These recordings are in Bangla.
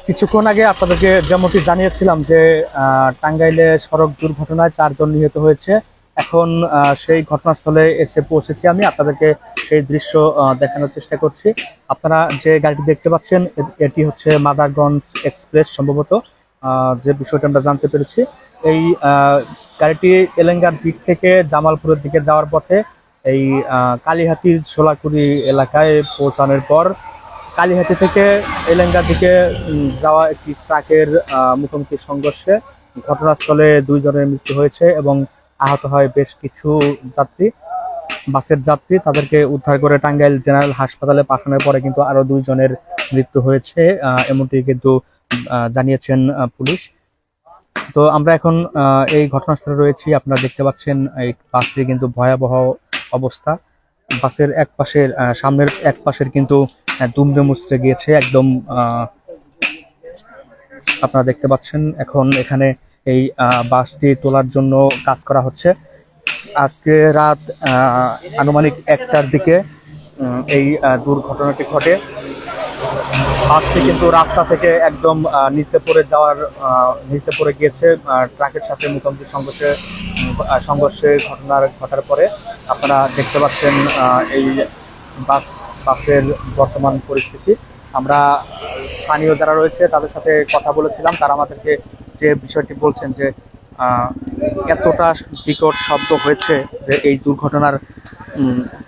কিছুক্ষণ আগে আপনাদেরকে যেমনটি জানিয়েছিলাম যে টাঙ্গাইলে সড়ক দুর্ঘটনায় 4 জন নিহত হয়েছে। এখন সেই ঘটনাস্থলে এসে পৌঁছেছি আমি, আপনাদেরকে সেই দৃশ্য দেখানোর চেষ্টা করছি। আপনারা যে গাড়িটি দেখতে পাচ্ছেন এটি হচ্ছে মাদারগঞ্জ এক্সপ্রেস সম্ভবত, যে বিষয়টা আমরা জানতে পেরেছি। এই গাড়িটি এলেঙ্গার দিক থেকে জামালপুরের দিকে যাওয়ার পথে এই কালীহাতির সোলাকুড়ি এলাকায় পৌঁছানোর পর কালীহাতি থেকে এলেঙ্গার দিকে যাওয়া একটি ট্রাকের মুখোমুখি সংঘর্ষে ঘটনাস্থলে 2 জনের মৃত্যু হয়েছে এবং আহত হয় বেশ কিছু যাত্রী। বাসের যাত্রী তাদেরকে উদ্ধার করে টাঙ্গাইল জেনারেল হাসপাতালে পাঠানোর পরে কিন্তু আরো 2 জনের মৃত্যু হয়েছে, এমনটি কিন্তু জানিয়েছেন পুলিশ। তো আমরা এখন এই ঘটনাস্থলে রয়েছি। আপনারা দেখতে পাচ্ছেন এই বাসটি কিন্তু ভয়াবহ অবস্থা। বাসের এক পাশের সামনের এক পাশের কিন্তু দুমড়ে মুচড়ে গিয়েছে একদম। আপনারা দেখতে পাচ্ছেন এখন এখানে এই বাসটি তোলার জন্য কাজ করা হচ্ছে। আজকে রাত আনুমানিক 1টার দিকে এই দুর্ঘটনাটি ঘটে। বাসটি কিন্তু রাস্তা থেকে একদম নিচে পড়ে গিয়েছে ট্রাকের সাথে মুখোমুখি সংঘর্ষে ঘটার পরে। আপনারা দেখতে পাচ্ছেন এই বাসের বর্তমান পরিস্থিতি। আমরা স্থানীয় যারা রয়েছে তাদের সাথে কথা বলেছিলাম, তারা আমাদেরকে যে বিষয়টি বলছেন যে এতটা বিকট শব্দ হয়েছে যে এই দুর্ঘটনার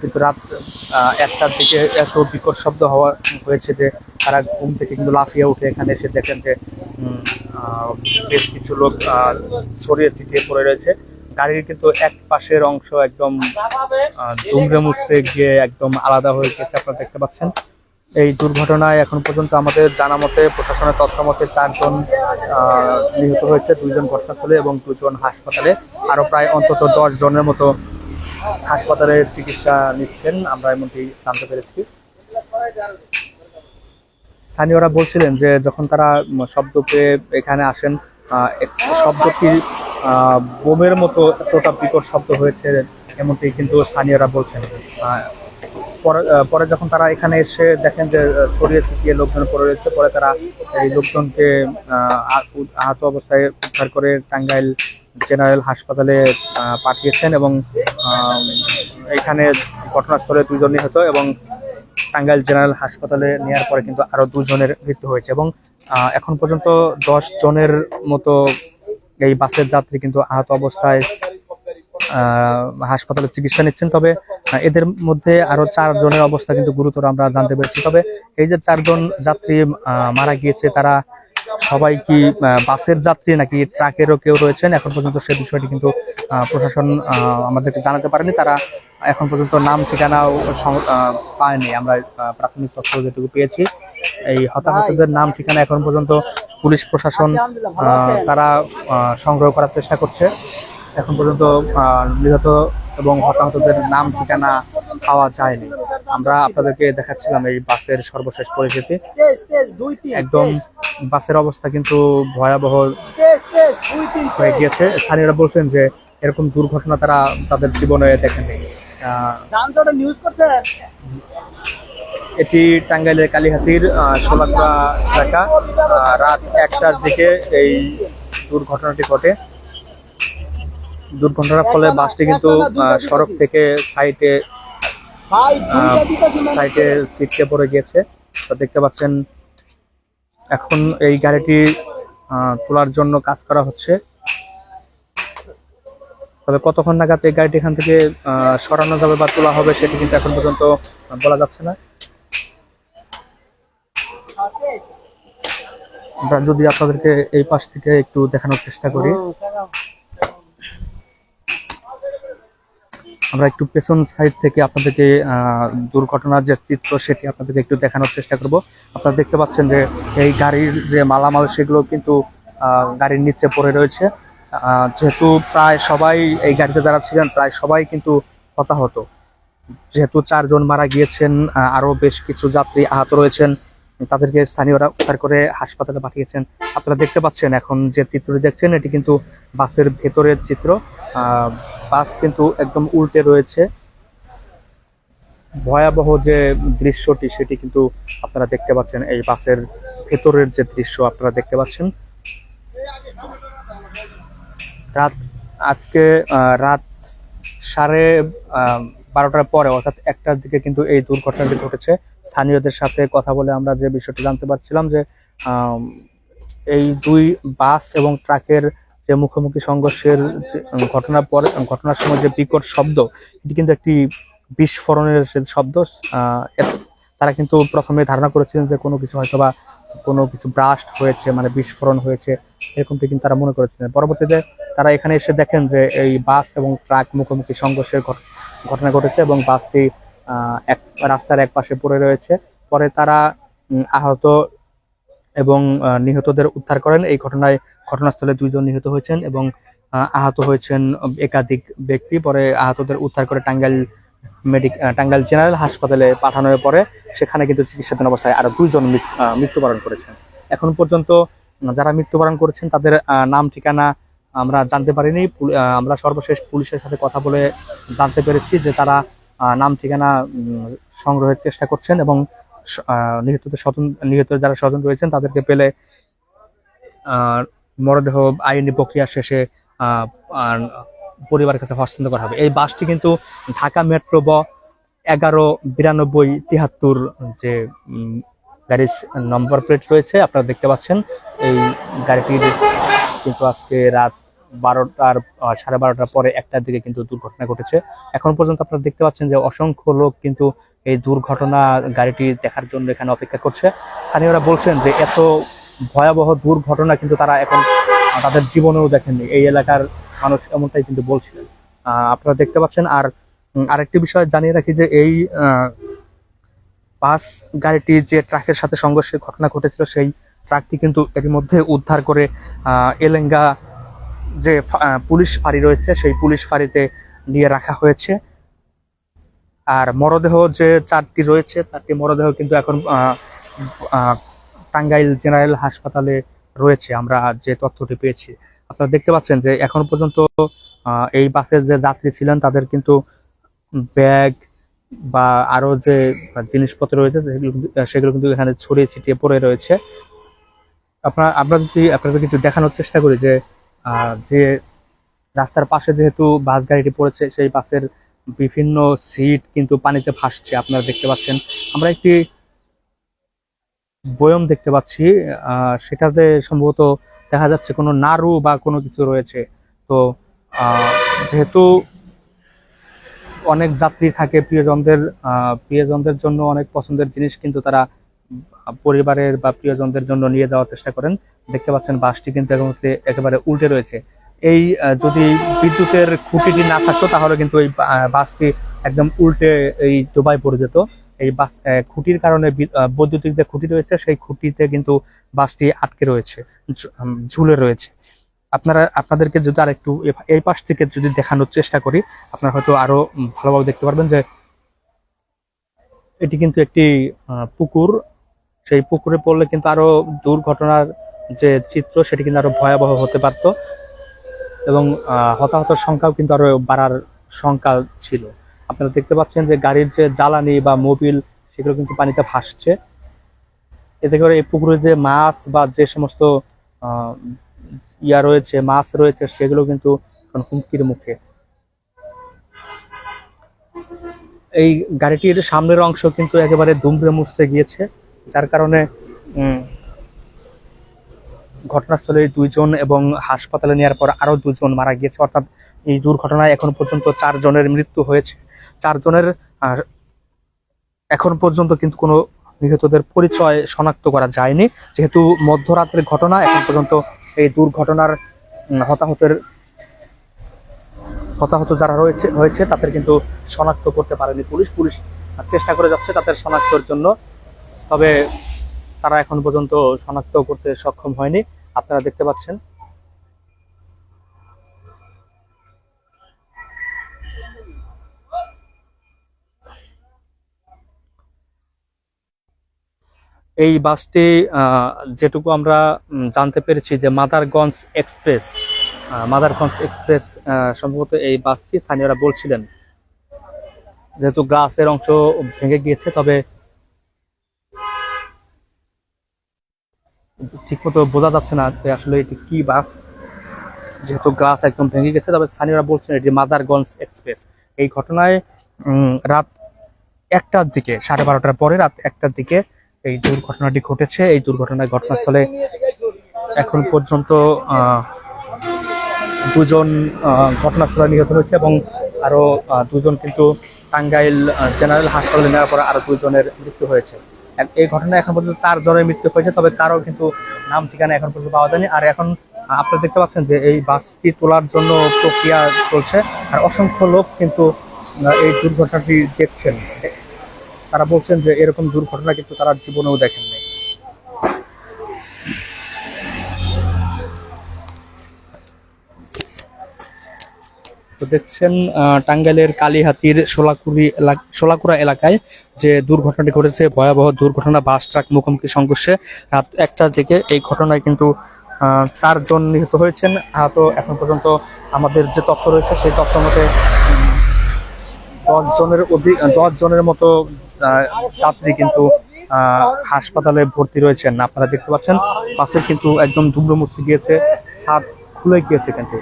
কিন্তু রাত 1টার দিকে এত বিকট শব্দ হয়েছে যে তারা ঘুম থেকে কিন্তু লাফিয়ে উঠে এখানে এসে দেখেন যে বেশ কিছু লোক ছড়িয়ে ছিটিয়ে পড়ে রয়েছে। গাড়ির কিন্তু এক পাশের অংশ একদম দুমড়ে মুচড়ে গিয়ে একদম আলাদা হয়ে গেছে। আপনারা দেখতে পাচ্ছেন এই দুর্ঘটনায় এখন পর্যন্ত আমাদের জানা মতে, প্রশাসনের তথ্য মতে 4 জন নিহত হয়েছে, 2 জন ঘটনাস্থলে এবং 2 জন হাসপাতালে। আরো প্রায় অন্তত 10 জনের মতো হাসপাতালে চিকিৎসা নিচ্ছেন, আমরা এমনটি জানতে পেরেছি। স্থানীয়রা বলছিলেন যে যখন তারা শব্দ পেয়ে এখানে আসেন, শব্দটি বোমের মতো এতটা বিকট শব্দ হয়েছে এমনটি কিন্তু স্থানীয়রা বলছেন। পরে যখন তারা এখানে এসে দেখেন যে ছড়িয়ে ছিটিয়ে লোকজন পড়ে রয়েছে, পরে তারা এই লোকজনকে আহত অবস্থায় উদ্ধার করে টাঙ্গাইল জেনারেল হাসপাতালে পাঠিয়েছেন এবং এখানে ঘটনাস্থলে 2 জন নিহত এবং টাঙ্গাইল জেনারেল হাসপাতালে নেওয়ার পরে কিন্তু আরো 2 জনের মৃত্যু হয়েছে এবং এখন পর্যন্ত 10 জনের মতো এই বাসের যাত্রী কিন্তু আহত অবস্থায় হাসপাতালে চিকিৎসা নিচ্ছেন। তবে এদের মধ্যে আরো 4 জনের অবস্থা কিন্তু গুরুতর আমরা জানতে পেরেছি। তবে এই যে 4 জন যাত্রী মারা গিয়েছে তারা সবাই কি বাসের যাত্রী নাকি ট্রাকেরও কেউ রয়েছেন, এখন পর্যন্ত সে বিষয়টি কিন্তু প্রশাসন আমাদেরকে জানাতে পারেনি। তারা এখন পর্যন্ত নাম ঠিকানাও পায়নি। আমরা প্রাথমিক তথ্য যেটুকু পেয়েছি, এই হতাহতদের নাম ঠিকানা এখন পর্যন্ত পুলিশ প্রশাসন তারা সংগ্রহ করার চেষ্টা করছে। এখন পর্যন্ত নিহত এবং হতাহতদের নাম ঠিকানা পাওয়া যায়নি। আমরা আপনাদেরকে দেখাচ্ছিলাম এই বাসের সর্বশেষ পরিস্থিতি। একদম বাসের অবস্থা কিন্তু ভয়াবহ হয়ে গিয়েছে। স্থানীয়রা বলছেন যে এরকম দুর্ঘটনা তারা তাদের জীবনে দেখেনি। এটি টাঙ্গাইলের কালীহাতির সোলাকুড়া এলাকা। রাত 1টার দিকে এই দুর্ঘটনাটি ঘটে। দুর্ঘটনার ফলে বাসটি কিন্তু সড়ক থেকে সাইডে ছিটকে পড়ে গিয়েছে। তো দেখতে পাচ্ছেন এখন এই গাড়িটি তোলার জন্য কাজ করা হচ্ছে। তবে কতক্ষণ নাগাদ এই গাড়িটি এখান থেকে সরানো যাবে বা তোলা হবে সেটি কিন্তু এখন পর্যন্ত বলা যাচ্ছে না। আমরা যদি আপনাদেরকে এই পাশ থেকে একটু দেখানোর চেষ্টা করি, আমরা একটু পেছন সাইড থেকে আপনাদেরকে দুর্ঘটনার যে চিত্র সেটি আপনাদেরকে একটু দেখানোর চেষ্টা করব। আপনারা দেখতে পাচ্ছেন যে এই গাড়ির যে মালামাল সেগুলো কিন্তু গাড়ির নিচে পড়ে রয়েছে। যেহেতু প্রায় সবাই এই গাড়িতে যারা ছিলেন প্রায় সবাই কিন্তু হতাহত, যেহেতু 4 জন মারা গিয়েছেন, আরো বেশ কিছু যাত্রী আহত রয়েছেন, তাদেরকে স্থানীয়রা উদ্ধার করে হাসপাতালে পাঠিয়েছেন। আপনারা দেখতে পাচ্ছেন এখন যে চিত্রটি দেখছেন এটি কিন্তু বাসের ভেতরের চিত্র। বাস কিন্তু একদম উল্টে রয়েছে। ভয়াবহ যে দৃশ্যটি সেটি কিন্তু আপনারা দেখতে পাচ্ছেন এই বাসের ভেতরের যে দৃশ্য আপনারা দেখতে পাচ্ছেন। রাত আজকে রাত 12:30 পরে অর্থাৎ 1টার দিকে কিন্তু এই দুর্ঘটনাটি ঘটেছে। স্থানীয়দের সাথে কথা বলে আমরা যে বিষয়টি জানতে পারছিলাম যে এই দুই বাস এবং ট্রাকের যে মুখোমুখি সংঘর্ষের ঘটনার সময় যে বিকট শব্দ, এটি কিন্তু একটি বিস্ফোরণের যে শব্দ। তারা কিন্তু প্রথমে ধারণা করেছিলেন যে কোনো কিছু হয়তো বা কোনো কিছু ব্রাস্ট হয়েছে, মানে বিস্ফোরণ হয়েছে, এরকমটি কিন্তু তারা মনে করেছিলেন। পরবর্তীতে তারা এখানে এসে দেখেন যে এই বাস এবং ট্রাক মুখোমুখি সংঘর্ষের ঘটনা ঘটেছে এবং বাসটি এক রাস্তার এক পাশে পড়ে রয়েছে। পরে তারা আহত এবং নিহতদের উদ্ধার করেন। এই ঘটনাস্থলে 2 জন নিহত হয়েছেন এবং আহত হয়েছেন একাধিক ব্যক্তি। পরে আহতদের উদ্ধার করে টাঙ্গাইল জেনারেল হাসপাতালে পাঠানোর পরে সেখানে কিন্তু চিকিৎসাধীন অবস্থায় আরো 2 জন মৃত্যুবরণ করেছেন। এখন পর্যন্ত যারা মৃত্যুবরণ করেছেন তাদের নাম ঠিকানা আমরা জানতে পারিনি। আমরা সর্বশেষ পুলিশের সাথে কথা বলে জানতে পেরেছি যে তারা নাম ঠিকানা সংগ্রহের চেষ্টা করছেন এবং নিহত যারা স্বজন রয়েছেন তাদেরকে পেলে মরদেহ আইনি প্রক্রিয়া শেষে পরিবারের কাছে হস্তান্তর করা হবে। এই বাসটি কিন্তু ঢাকা মেট্রো 119273 যে গাড়ির নম্বর প্লেট রয়েছে আপনারা দেখতে পাচ্ছেন। এই গাড়িটির কিন্তু আজকে রাত 12টার পরে 1টার দিকে কিন্তু দুর্ঘটনা ঘটেছে। এখন পর্যন্ত আপনারা দেখতে পাচ্ছেন যে অসংখ্য লোক কিন্তু এই দুর্ঘটনা গাড়িটি দেখার জন্য এখানে অপেক্ষা করছে। স্থানীয়রা বলছেন যে এত ভয়াবহ দুর্ঘটনা কিন্তু তারা এখন তাদের জীবনেও দেখেননি। এই এলাকার মানুষ এমনটাই কিন্তু বলছিলেন। আপনারা দেখতে পাচ্ছেন। আর আরেকটি বিষয় জানিয়ে রাখি যে এই বাস গাড়িটি যে ট্রাকের সাথে সংঘর্ষের ঘটনা ঘটেছিল সেই ট্রাকটি কিন্তু এর মধ্যে উদ্ধার করে এলেঙ্গা যে পুলিশ ফাঁড়ি রয়েছে সেই পুলিশ ফাঁড়িতে নিয়ে রাখা হয়েছে। আর মরদেহ যে 4টি রয়েছে 4টি মরদেহ কিন্তু এখন টাঙ্গাইল জেনারেল হাসপাতালে রয়েছে। আমরা যে তথ্যটি পেয়েছি আপনারা দেখতে পাচ্ছেন যে এখন পর্যন্ত এই বাসের যে যাত্রী ছিলেন তাদের কিন্তু ব্যাগ বা আরো যে জিনিসপত্র রয়েছে সেগুলো কিন্তু এখানে ছড়িয়ে ছিটিয়ে পড়ে রয়েছে। আপনাদের কিছু দেখানোর চেষ্টা করি যে যে রাস্তার পাশে যেহেতু বাস গাড়িটি পড়েছে সেই বাসের বিভিন্ন সিট কিন্তু পানিতে ভাসছে। আপনারা দেখতে পাচ্ছেন। আমরা একটি বয়ম দেখতে পাচ্ছি, সেটাতে সম্ভবত দেখা যাচ্ছে কোনো নাড়ু বা কোনো কিছু রয়েছে। তো যেহেতু অনেক যাত্রী থাকে, প্রিয়জনদের জন্য অনেক পছন্দের জিনিস কিন্তু তারা পরিবারের বা প্রিয়জনদের জন্য নিয়ে যাওয়ার চেষ্টা করেন। দেখতে পাচ্ছেন বাসটি কিন্তু একেবারে উল্টে রয়েছে। এই যদি বিদ্যুতের খুঁটিটি না থাকতো তাহলে কিন্তু এই বাসটি একদম উল্টে এই ডোবায় পড়ে যেত। এই বাস খুঁটির কারণে বৈদ্যুতিক যে খুঁটি রয়েছে সেই খুঁটিতে কিন্তু বাসটি আটকে রয়েছে, ঝুলে রয়েছে। আপনাদেরকে যদি আর একটু এই পাশ থেকে যদি দেখানোর চেষ্টা করি আপনারা হয়তো আরো ভালোভাবে দেখতে পারবেন যে এটি কিন্তু একটি পুকুর। সেই পুকুরে পড়লে কিন্তু আরো দুর্ঘটনার যে চিত্র সেটি কিন্তু আরো ভয়াবহ হতে পারত এবং হতাহতের সংখ্যাও কিন্তু আরো বাড়ার সংখ্যা ছিল। আপনারা দেখতে পাচ্ছেন যে গাড়ির যে জ্বালানি বা মোবিল সেগুলো কিন্তু পানিতে ভাসছে। এতে করে এই পুকুরে যে মাছ বা যে সমস্ত মাছ রয়েছে সেগুলো কিন্তু হুমকির মুখে। এই গাড়িটির সামনের অংশ কিন্তু একেবারে দুমড়ে মুচড়ে গিয়েছে, যার কারণে ঘটনাস্থলে 2 জন এবং হাসপাতালে নেওয়ার পর আরো 2 জন মারা গিয়েছে। অর্থাৎ এই দুর্ঘটনায় এখন পর্যন্ত 4 জনের মৃত্যু হয়েছে। 4 জনের এখন পর্যন্ত কিন্তু কোনো নিহতদের পরিচয় শনাক্ত করা যায়নি। যেহেতু মধ্যরাতের ঘটনা, এখন পর্যন্ত এই দুর্ঘটনার হতাহত যারা হয়েছে তাদের কিন্তু শনাক্ত করতে পারেনি পুলিশ চেষ্টা করে যাচ্ছে তাদের শনাক্তর জন্য, তবে তারা এখন পর্যন্ত শনাক্ত করতে সক্ষম হয়নি। আপনারা দেখতে পাচ্ছেন। এই বাসটি যেটুকু আমরা জানতে পেরেছি যে মাদারগঞ্জ এক্সপ্রেস সম্ভবত এই বাসটি স্থানীয়রা বলছিলেন, যেহেতু গ্লাসের অংশ ভেঙে গিয়েছে। তবে ঠিকমতো বোঝা যাচ্ছে না যে আসলে এটি কি বাস, যেহেতু গ্লাস একদম ভেঙে গেছে। তবে স্থানীয়রা বলছেন এটি মাদারগঞ্জ এক্সপ্রেস। এই ঘটনায় রাত 1টার দিকে, 12:30টার পরে রাত 1টার দিকে এই দুর্ঘটনাটি ঘটেছে। এই দুর্ঘটনায় ঘটনাস্থলে এখন পর্যন্ত দুজন ঘটনাস্থলে নিহত হয়েছে এবং আরো দুজন কিন্তু টাঙ্গাইল জেনারেল হাসপাতালে নেওয়ার পর আরো দুজনের মৃত্যু হয়েছে। এই ঘটনায় এখন পর্যন্ত 4 জনের মৃত্যু হয়েছে, তবে কারো কিন্তু নাম ঠিকানা এখন পর্যন্ত পাওয়া যায়নি। আর এখন আপনারা দেখতে পাচ্ছেন যে এই বাসটি তোলার জন্য প্রক্রিয়া চলছে, আর অসংখ্য লোক কিন্তু এই দুর্ঘটনাটি দেখছেন। তারা বলছেন যে এরকম দুর্ঘটনা কিন্তু তারা জীবনেও দেখেননি। তো দেখছেন টাঙ্গাইলের কালীহাতির শোলাকুড়া এলাকায় যে দুর্ঘটনাটি ঘটেছে, ভয়াবহ দুর্ঘটনা, বাস ট্রাক মুখোমুখি সংঘর্ষে রাত 1টার দিকে। এই ঘটনায় কিন্তু 4 জন নিহত হয়েছেন। আহত এখন পর্যন্ত আমাদের যে তথ্য রয়েছে সেই তথ্য মতে 10 জনের মতো যাত্রী কিন্তু হাসপাতালে ভর্তি রয়েছেন। আপনারা দেখতে পাচ্ছেন বাসের কিন্তু একদম ধুমড়ো মুচড়ে গিয়েছে, ছাদ খুলে গিয়েছে। কিন্তু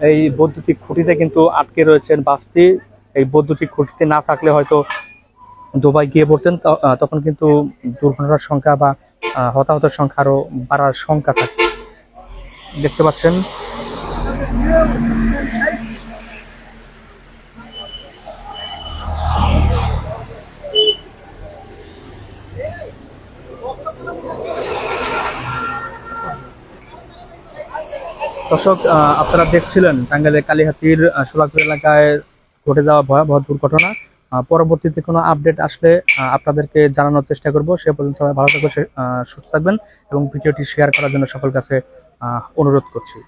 এই বৈদ্যুতিক খুঁটিতে কিন্তু আটকে রয়েছেন বাসটি। এই বৈদ্যুতিক খুঁটিতে না থাকলে হয়তো ডোবায় গিয়ে পড়তেন, তখন কিন্তু দুর্ঘটনার সংখ্যা বা হতাহতের সংখ্যা আরো বাড়ার সংখ্যা থাকে। দেখতে পাচ্ছেন দর্শক, আপনারা দেখছিলেন টাঙ্গাইলের কালীহাতির শোলাকুড়া এলাকায় ঘটে যাওয়া ভয়াবহ দুর্ঘটনা। পরবর্তীতে কোনো আপডেট আসলে আপনাদেরকে জানানোর চেষ্টা করব। সে পর্যন্ত সবাই ভালো থাকবেন, সুস্থ থাকবেন এবং ভিডিওটি শেয়ার করার জন্য সকল কাছে অনুরোধ করছি।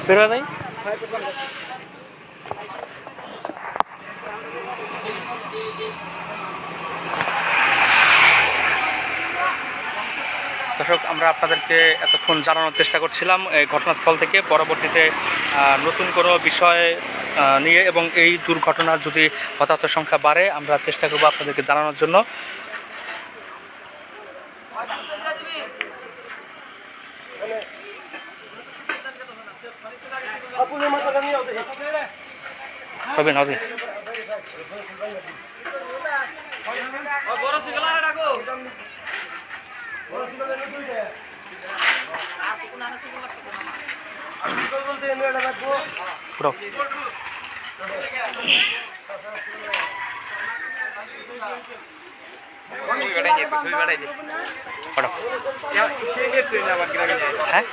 বের হয়ে যাই। দর্শক, আমরা আপনাদেরকে এতক্ষণ জানানোর চেষ্টা করছিলাম এই ঘটনাস্থল থেকে। পরবর্তীতে নতুন কোনো বিষয় নিয়ে এবং এই দুর্ঘটনার যদি হতাহতের সংখ্যা বাড়ে আমরা চেষ্টা করবো আপনাদেরকে জানানোর জন্য। হবে না, হবে হ্যাঁ।